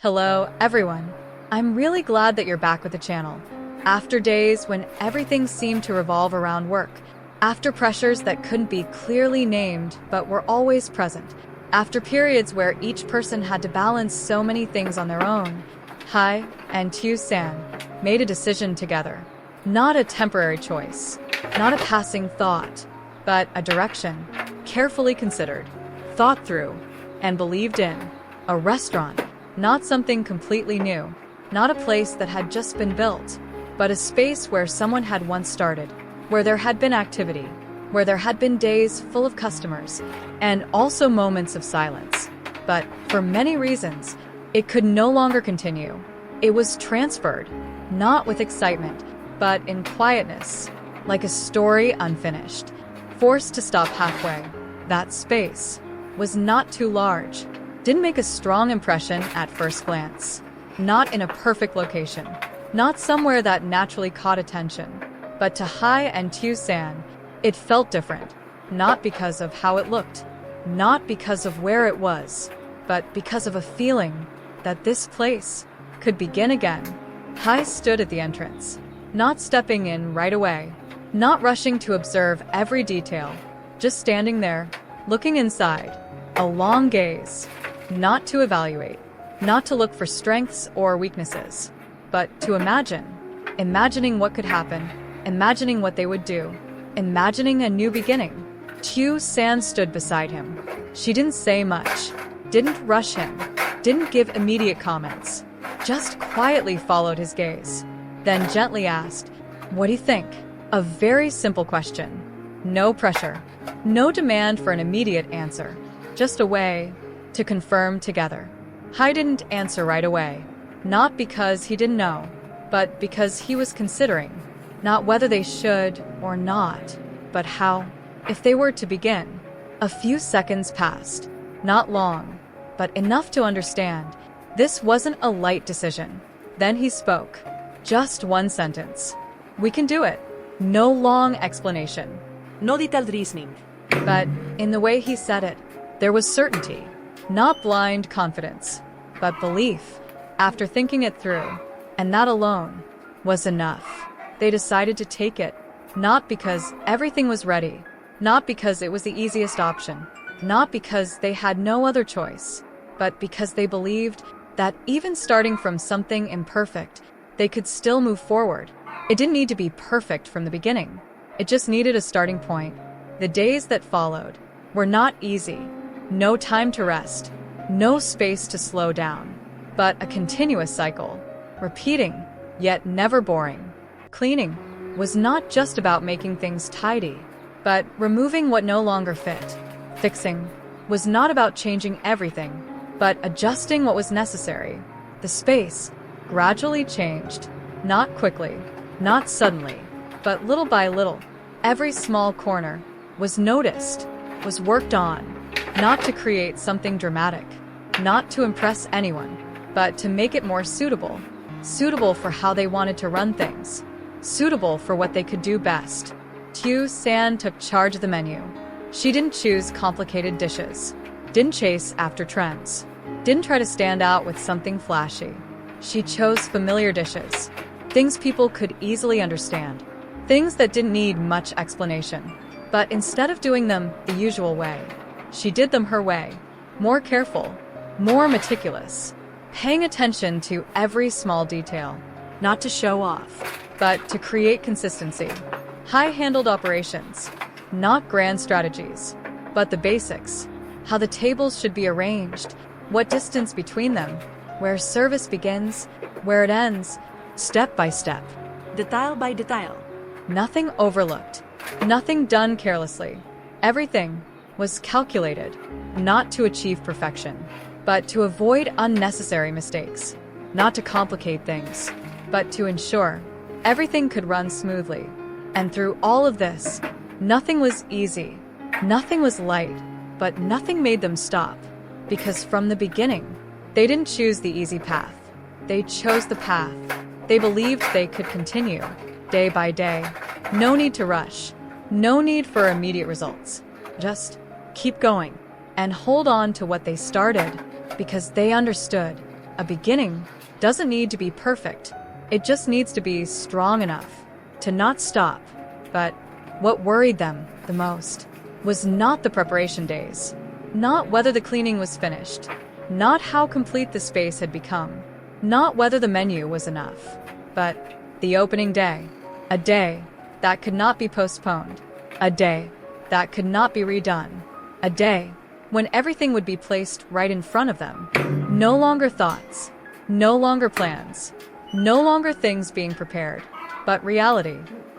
Hello, everyone. I'm really glad that you're back with the channel. After days when everything seemed to revolve around work, after pressures that couldn't be clearly named but were always present, after periods where each person had to balance so many things on their own, Hải and Tiểu San made a decision together. Not a temporary choice, not a passing thought, but a direction, carefully considered, thought through, and believed in. A restaurant, not something completely new, not a place that had just been built, but a space where someone had once started, where there had been activity, where there had been days full of customers, and also moments of silence. But for many reasons, it could no longer continue. It was transferred, not with excitement, but in quietness, like a story unfinished, forced to stop halfway. That space was not too large, didn't make a strong impression at first glance, not in a perfect location, not somewhere that naturally caught attention, but to Hải and Tiểu San, it felt different, not because of how it looked, not because of where it was, but because of a feeling that this place could begin again. Hải stood at the entrance, not stepping in right away, not rushing to observe every detail, just standing there, looking inside, a long gaze, not to evaluate, not to look for strengths or weaknesses, but to imagining what could happen, imagining what they would do, imagining a new beginning. Tiểu San stood beside him. She didn't say much, didn't rush him, didn't give immediate comments, just quietly followed his gaze, then gently asked, "What do you think?" A very simple question. No pressure, no demand for an immediate answer, just a way to confirm together. Hải didn't answer right away, not because he didn't know, but because he was considering, not whether they should or not, but how, if they were to begin. A few seconds passed, not long, but enough to understand this wasn't a light decision. Then he spoke, just one sentence. "We can do it." No long explanation. No detailed reasoning. But in the way he said it, there was certainty, not blind confidence, but belief, after thinking it through, and that alone was enough. They decided to take it, not because everything was ready, not because it was the easiest option, not because they had no other choice, but because they believed that even starting from something imperfect, they could still move forward. It didn't need to be perfect from the beginning. It just needed a starting point. The days that followed were not easy. No time to rest, no space to slow down, but a continuous cycle, repeating, yet never boring. Cleaning was not just about making things tidy, but removing what no longer fit. Fixing was not about changing everything, but adjusting what was necessary. The space gradually changed, not quickly, not suddenly, but little by little. Every small corner was noticed, was worked on, not to create something dramatic, not to impress anyone, but to make it more suitable. Suitable for how they wanted to run things, suitable for what they could do best. Tiểu San took charge of the menu. She didn't choose complicated dishes, didn't chase after trends, didn't try to stand out with something flashy. She chose familiar dishes, things people could easily understand, things that didn't need much explanation. But instead of doing them the usual way, she did them her way, more careful, more meticulous, paying attention to every small detail, not to show off, but to create consistency. Hải handled operations, not grand strategies, but the basics, how the tables should be arranged, what distance between them, where service begins, where it ends, step by step. Detail by detail. Nothing overlooked, nothing done carelessly. Everything was calculated, not to achieve perfection, but to avoid unnecessary mistakes, not to complicate things, but to ensure everything could run smoothly. And through all of this, nothing was easy, nothing was light, but nothing made them stop. Because from the beginning, they didn't choose the easy path. They chose the path. They believed they could continue, day by day. No need to rush, no need for immediate results. Just keep going and hold on to what they started, because they understood A beginning doesn't need to be perfect. It just needs to be strong enough to not stop. But what worried them the most was not the preparation days, not whether the cleaning was finished, not how complete the space had become, not whether the menu was enough, but the opening day, a day that could not be postponed, a day that could not be redone, a day when everything would be placed right in front of them. No longer thoughts, no longer plans, no longer things being prepared, but reality.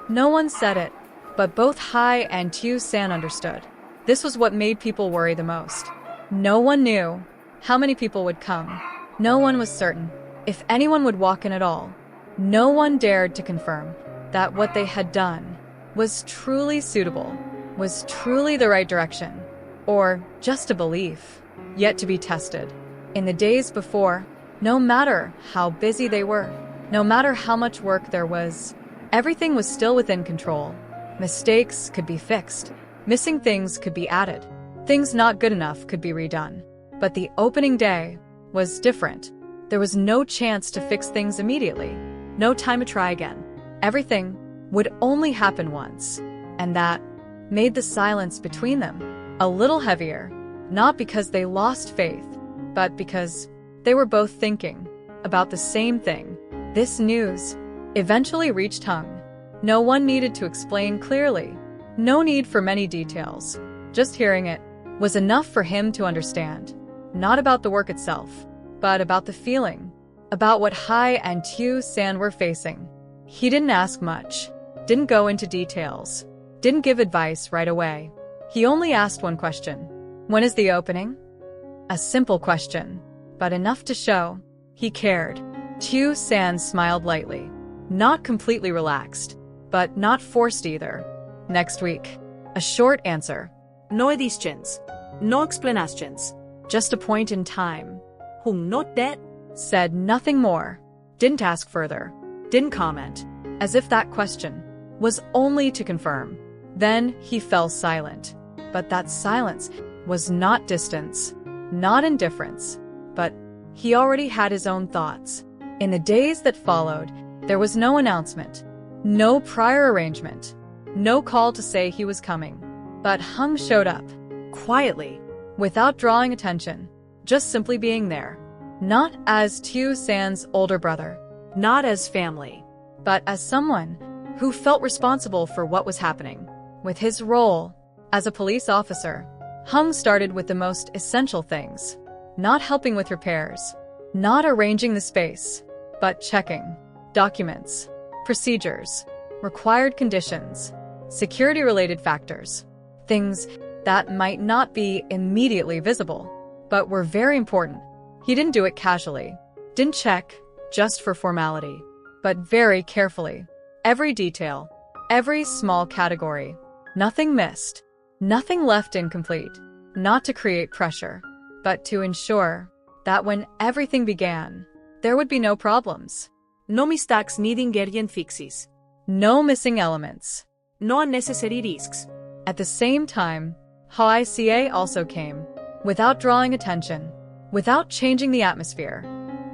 No one said it, but both Hai and Tiểu San understood. This was what made people worry the most. No one knew how many people would come. No one was certain if anyone would walk in at all. No one dared to confirm that what they had done was truly suitable, was truly the right direction, or just a belief, yet to be tested. In the days before, no matter how busy they were, no matter how much work there was, everything was still within control. Mistakes could be fixed. Missing things could be added. Things not good enough could be redone. But the opening day was different. There was no chance to fix things immediately. No time to try again. Everything would only happen once. And that made the silence between them a little heavier. Not because they lost faith, but because they were both thinking about the same thing. This news eventually reached Hung. No one needed to explain clearly. No need for many details. Just hearing it was enough for him to understand. Not about the work itself, but about the feeling, about what Hai and Tiểu San were facing. He didn't ask much, didn't go into details, didn't give advice right away. He only asked one question. When is the opening? A simple question, but enough to show he cared. Tiểu San smiled lightly, not completely relaxed, but not forced either. Next week. A short answer. No additions. No explanations. Just a point in time. Hùng note that. Said nothing more. Didn't ask further. Didn't comment. As if that question was only to confirm. Then he fell silent. But that silence was not distance, not indifference, but he already had his own thoughts. In the days that followed, there was no announcement, no prior arrangement, no call to say he was coming. But Hung showed up, quietly, without drawing attention, just simply being there. Not as Tiểu San's older brother, not as family, but as someone who felt responsible for what was happening. With his role as a police officer, Hung started with the most essential things. Not helping with repairs, not arranging the space, but checking documents, procedures, required conditions, security-related factors, things that might not be immediately visible, but were very important. He didn't do it casually, didn't check just for formality, but very carefully. Every detail, every small category, nothing missed, nothing left incomplete, not to create pressure, but to ensure that when everything began, there would be no problems. No mistakes needing getting fixes. No missing elements. No unnecessary risks. At the same time, hoaica also came, without drawing attention, without changing the atmosphere,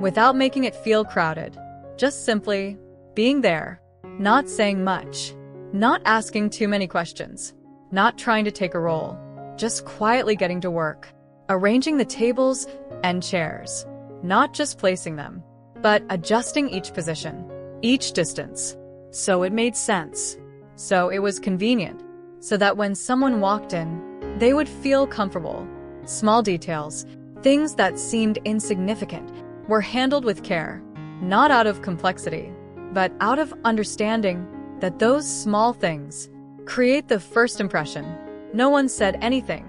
without making it feel crowded, just simply being there, not saying much, not asking too many questions, not trying to take a role, just quietly getting to work, arranging the tables and chairs, not just placing them, but adjusting each position, each distance. So it made sense. So it was convenient, so that when someone walked in, they would feel comfortable. Small details, things that seemed insignificant, were handled with care, not out of complexity, but out of understanding that those small things create the first impression. No one said anything,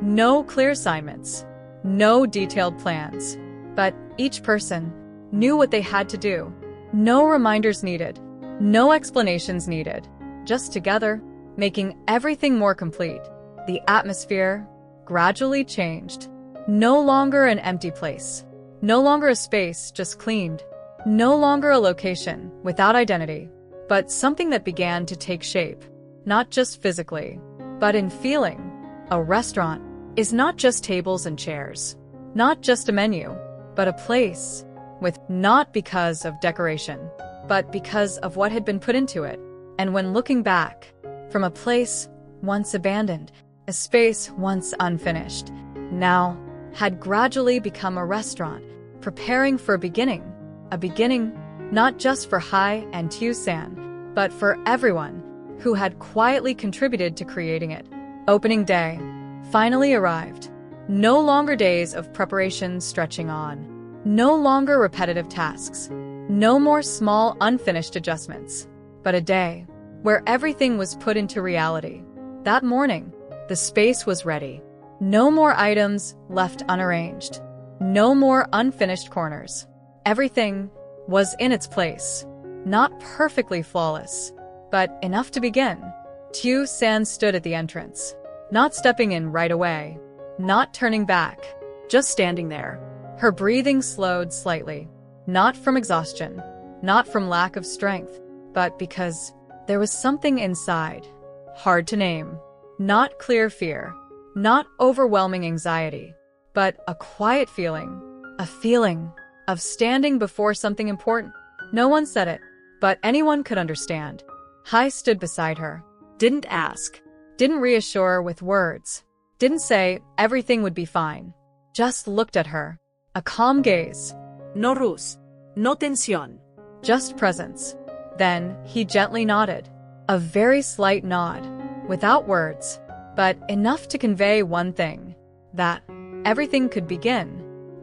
no clear assignments, no detailed plans, but each person knew what they had to do. No reminders needed, no explanations needed, just together, making everything more complete. The atmosphere gradually changed. No longer an empty place, no longer a space just cleaned, no longer a location without identity, but something that began to take shape, not just physically, but in feeling. A restaurant is not just tables and chairs, not just a menu, but a place with not because of decoration, but because of what had been put into it. And when looking back, from a place once abandoned, a space once unfinished, now had gradually become a restaurant, preparing for a beginning not just for Hai and Tiểu San, but for everyone who had quietly contributed to creating it. Opening day finally arrived. No longer days of preparation stretching on. No longer repetitive tasks. No more small unfinished adjustments. But a day where everything was put into reality. That morning, the space was ready. No more items left unarranged. No more unfinished corners. Everything was in its place. Not perfectly flawless, but enough to begin. Tiểu San stood at the entrance, not stepping in right away, not turning back, Just standing there. her breathing slowed slightly, not from exhaustion, not from lack of strength, but because there was something inside, hard to name, not clear fear, not overwhelming anxiety, but a quiet feeling, a feeling of standing before something important. No one said it, but anyone could understand. Hai stood beside her, Didn't ask. didn't reassure with words, didn't say everything would be fine, just looked at her, a calm gaze, No rush. No tensión. just presence. Then he gently nodded, a very slight nod, without words, but enough to convey one thing, that everything could begin,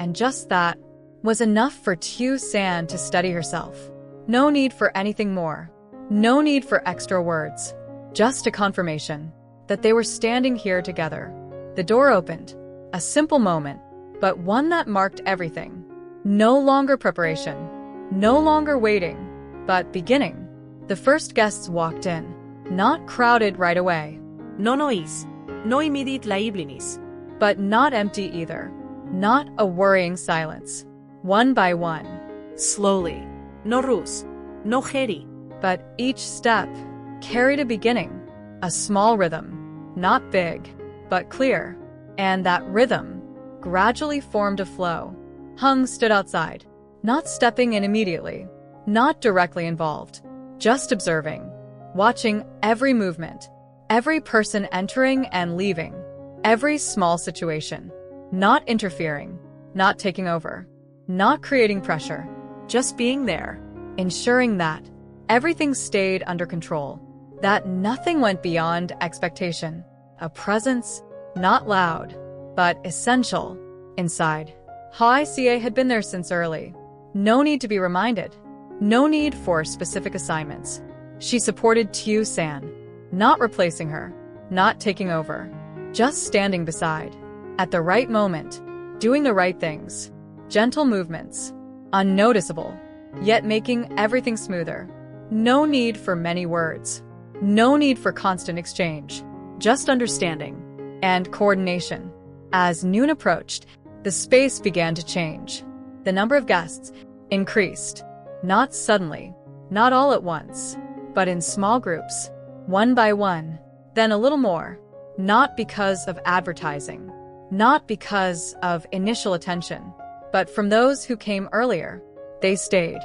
and just that was enough for Tiểu San to steady herself. No need for anything more, no need for extra words, just a confirmation that they were standing here together. The door opened, a simple moment, but one that marked everything. No longer preparation, no longer waiting, but beginning. The first guests walked in, not crowded right away, No noise. No immediate liveliness. but not empty either. Not a worrying silence. One by one, Slowly. No rush. No hurry. but each step carried a beginning, a small rhythm, not big, but clear. And that rhythm gradually formed a flow. Hung stood outside, not stepping in immediately, not directly involved, just observing, watching every movement, every person entering and leaving, every small situation, not interfering, not taking over, not creating pressure, Just being there. ensuring that everything stayed under control, that nothing went beyond expectation, a presence, not loud, but essential, inside. Hoaica had been there since early. No need to be reminded. No need for specific assignments. She supported Tiểu San, not replacing her, not taking over, just standing beside. At the right moment, doing the right things. Gentle movements, unnoticeable, yet making everything smoother. No need for many words. No need for constant exchange. Just understanding and coordination. As noon approached, the space began to change. The number of guests increased. Not suddenly, not all at once, but in small groups, one by one, then a little more. Not because of advertising, not because of initial attention, but from those who came earlier. They stayed,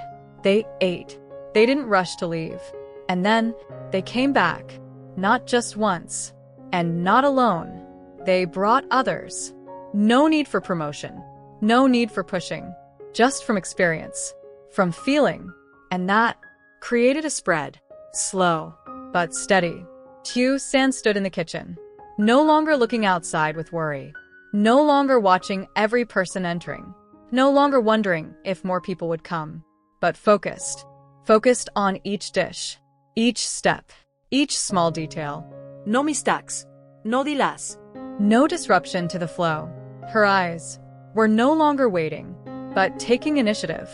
they ate, they didn't rush to leave. And then they came back, not just once, and not alone. They brought others. No need for promotion, no need for pushing, just from experience, from feeling, and that created a spread, slow, but steady. Tiểu San stood in the kitchen, no longer looking outside with worry, no longer watching every person entering, no longer wondering if more people would come, but focused on each dish, each step, each small detail. No mistakes. No delays. No disruption to the flow. Her eyes were no longer waiting, but taking initiative.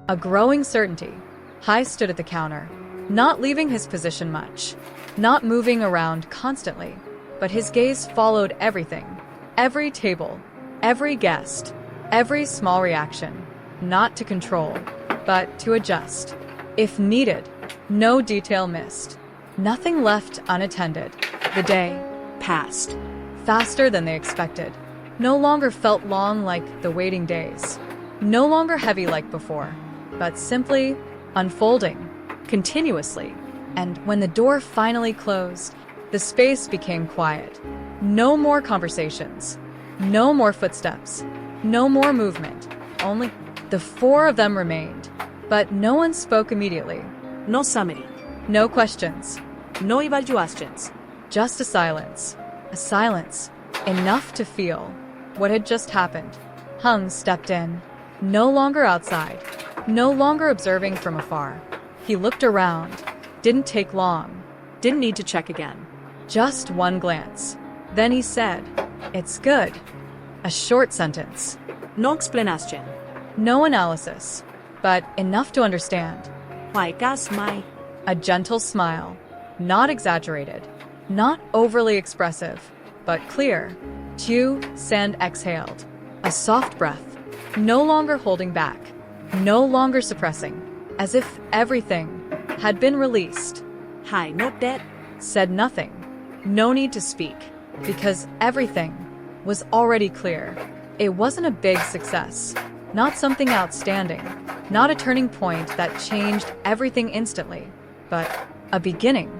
A growing certainty. Hai stood at the counter, not leaving his position much, not moving around constantly, but his gaze followed everything. Every table, every guest, every small reaction. Not to control, but to adjust. If needed, no detail missed. Nothing left unattended. The day Passed. faster than they expected. No longer felt long like the waiting days. no longer heavy like before, but simply unfolding continuously. And when the door finally closed, the space became quiet. No more conversations, no more footsteps, no more movement. Only the four of them remained, but no one spoke immediately. No summary. No questions, No evaluations. just a silence. A silence enough to feel what had just happened. Hung stepped in, no longer outside, no longer observing from afar. He looked around. Didn't take long. Didn't need to check again. Just one glance. Then he said, "It's good." A short sentence. No explanation. No analysis, but enough to understand. Hoaica smile. A gentle smile. Not exaggerated. Not overly expressive, but clear. Tiểu San exhaled. A soft breath. No longer holding back. No longer suppressing. As if everything had been released. Hải not dead. Said nothing. No need to speak, because everything was already clear. It wasn't a big success, not something outstanding, not a turning point that changed everything instantly, but a beginning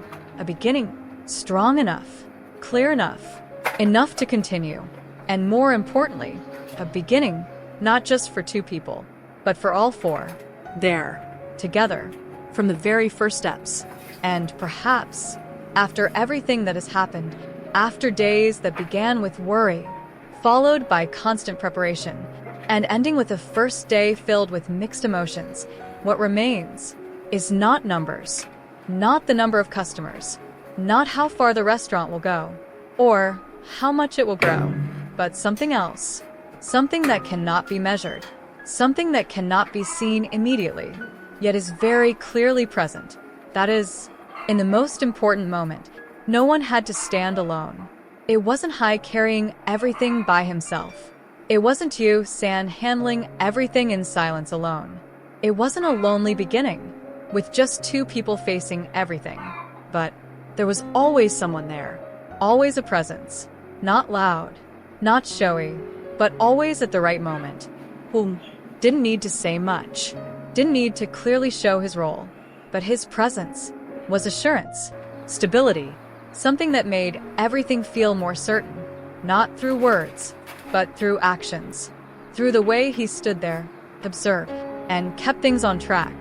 strong enough, clear enough, enough to continue, and more importantly, a beginning not just for two people, but for all four, There. together. From the very first steps. And perhaps, after everything that has happened, after days that began with worry, followed by constant preparation, and ending with a first day filled with mixed emotions, what remains is not numbers, not the number of customers, not how far the restaurant will go, or how much it will grow, but something else, something that cannot be measured, something that cannot be seen immediately, yet is very clearly present. That is, in the most important moment, no one had to stand alone. It wasn't Hai carrying everything by himself. It wasn't Tiểu San handling everything in silence alone. It wasn't a lonely beginning, with just two people facing everything. But there was always someone there, always a presence, not loud, not showy, but always at the right moment. Hùng didn't need to say much, didn't need to clearly show his role, but his presence was assurance, stability, something that made everything feel more certain, not through words, but through actions, through the way he stood there, observed, and kept things on track.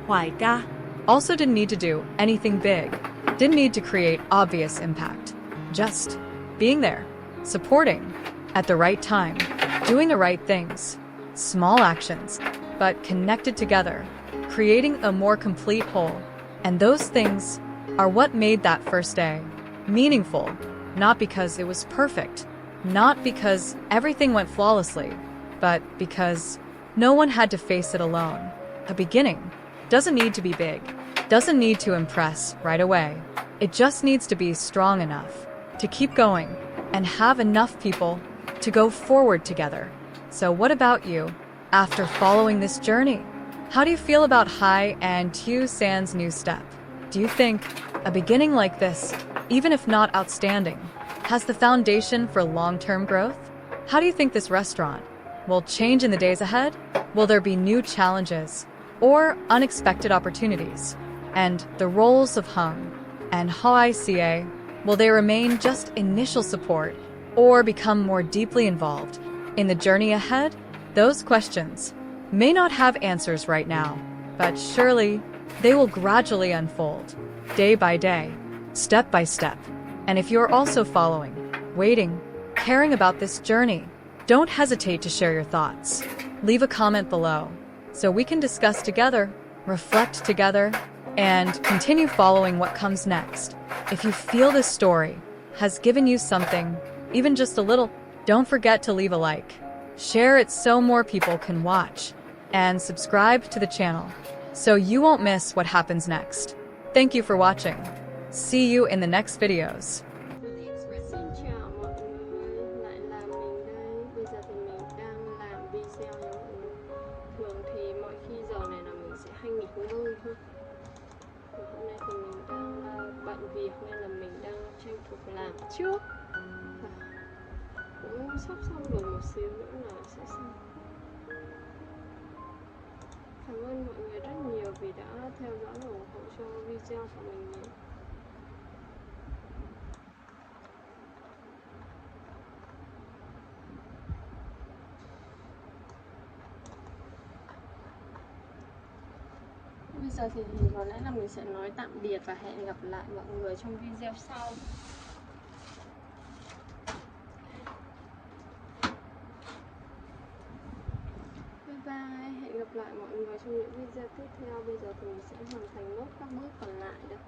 Hoaica. Also didn't need to do anything big, didn't need to create obvious impact, just being there, supporting, at the right time, doing the right things, small actions, but connected together, creating a more complete whole. And those things are what made that first day meaningful, not because it was perfect, not because everything went flawlessly, but because no one had to face it alone. A beginning doesn't need to be big, doesn't need to impress right away. It just needs to be strong enough to keep going and have enough people to go forward together. So what about you? After following this journey, how do you feel about Hai and Tiểu San's new step? Do you think a beginning like this, even if not outstanding, has the foundation for long-term growth? How do you think this restaurant will change in the days ahead? Will there be new challenges or unexpected opportunities? And the roles of Hung and hoaica, will they remain just initial support or become more deeply involved in the journey ahead? Those questions may not have answers right now, but surely they will gradually unfold, day by day, step by step. And if you're also following, waiting, caring about this journey, don't hesitate to share your thoughts. Leave a comment below so we can discuss together, reflect together, and continue following what comes next. If you feel this story has given you something, even just a little, don't forget to leave a like, share it so more people can watch, and subscribe to the channel so you won't miss what happens next. Thank you for watching. See you in the next videos. Xin chào mọi người, lại là mình đây. Bây giờ thì mình đang làm video nha mọi người. Thường thì mọi khi giờ này là mình sẽ hay nghỉ ngơi ha. Và hôm nay thì mình đang bận việc nên là mình đang tranh thủ làm trước. Và cũng sắp xong rồi, một xíu nữa là sẽ xong. ơn mọi người rất nhiều vì đã theo dõi và ủng hộ cho video của mình nhé. Bây giờ thì có lẽ là mình sẽ nói tạm biệt và hẹn gặp lại mọi người trong video sau. Bye bye, hẹn gặp lại mọi người trong những video tiếp theo. Bây giờ thì mình sẽ hoàn thành nốt các bước còn lại đây.